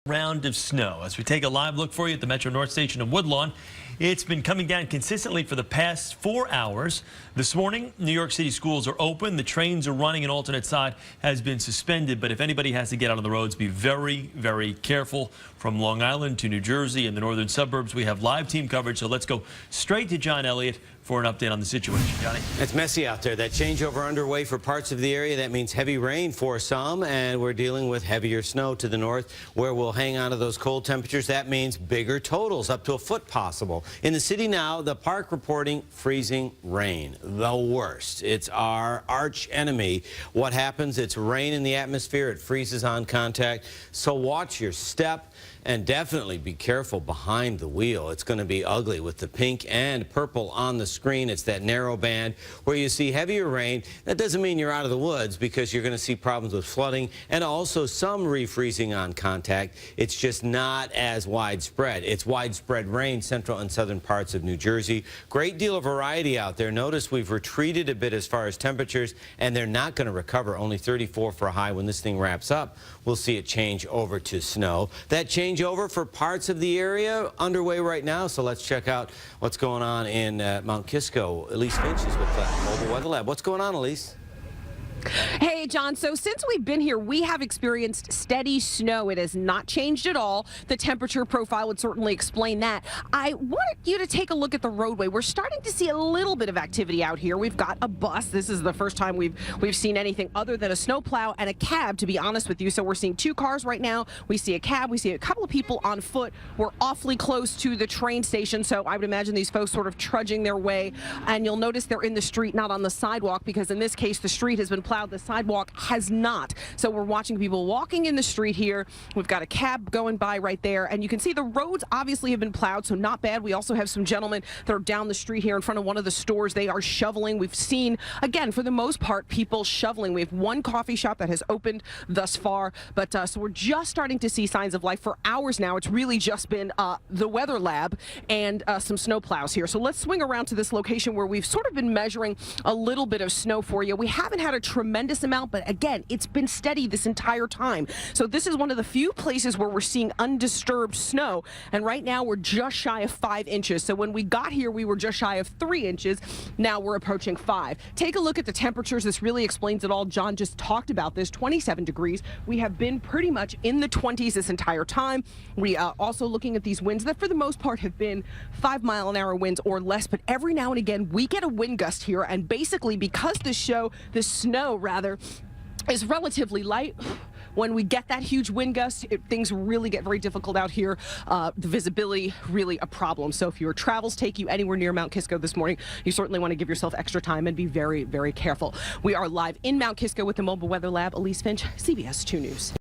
Round of snow. As we take a live look for you at the Metro North Station in Woodlawn, it's been coming down consistently for the past 4 hours. This morning, New York City schools are open. The trains are running. An alternate side has been suspended. But if anybody has to get out on the roads, be very, very careful. From Long Island to New Jersey and the northern suburbs, we have live team coverage. So let's go straight to John Elliott for an update on the situation. Johnny? It's messy out there. That changeover underway for parts of the area. That means heavy rain for some, and we're dealing with heavier snow to the north, where we'll hang on to those cold temperatures. That means bigger totals, up to a foot possible. In the city now, the park reporting freezing rain. The worst. It's our arch enemy. What happens? It's rain in the atmosphere. It freezes on contact. So watch your step. And definitely be careful behind the wheel. It's going to be ugly with the pink and purple on the screen. It's that narrow band where you see heavier rain. That doesn't mean you're out of the woods, because you're going to see problems with flooding and also some refreezing on contact. It's just not as widespread. It's widespread rain, central and southern parts of New Jersey. Great deal of variety out there. Notice we've retreated a bit as far as temperatures, and they're not going to recover. Only 34 for a high. When this thing wraps up, we'll see it change over to snow. That change over for parts of the area underway right now. So let's check out what's going on in Mount Kisco. Elise Finch is with the Mobile Weather Lab. What's going on, Elise? Hey, John. So since we've been here, we have experienced steady snow. It has not changed at all. The temperature profile would certainly explain that. I want you to take a look at the roadway. We're starting to see a little bit of activity out here. We've got a bus. This is the first time we've seen anything other than a snowplow and a cab, to be honest with you. So we're seeing 2 cars right now. We see a cab. We see a couple of people on foot. We're awfully close to the train station, so I would imagine these folks sort of trudging their way. And you'll notice they're in the street, not on the sidewalk, because in this case, the street has been plowed. The sidewalk has not. So we're watching people walking in the street here. We've got a cab going by right there, and you can see the roads obviously have been plowed, so not bad. We also have some gentlemen that are down the street here in front of one of the stores. They are shoveling. We've seen, again, for the most part, people shoveling. We have one coffee shop that has opened thus far, but so we're just starting to see signs of life. For hours now, it's really just been the weather lab and some snow plows here. So let's swing around to this location where we've sort of been measuring a little bit of snow for you. We haven't had a tremendous amount, but again, it's been steady this entire time. So this is one of the few places where we're seeing undisturbed snow, and right now we're just shy of 5 inches. So when we got here, we were just shy of 3 inches. Now we're approaching 5. Take a look at the temperatures. This really explains it all. John just talked about this. 27 degrees. We have been pretty much in the 20s this entire time. We are also looking at these winds that for the most part have been 5-mile-an-hour winds or less, but every now and again we get a wind gust here, and basically because the snow is relatively light, when we get that huge wind gust, things really get very difficult out here. The visibility, really a problem. So if your travels take you anywhere near Mount Kisco this morning, you certainly want to give yourself extra time and be very, very careful. We are live in Mount Kisco with the Mobile Weather Lab. Elise Finch, CBS 2 News.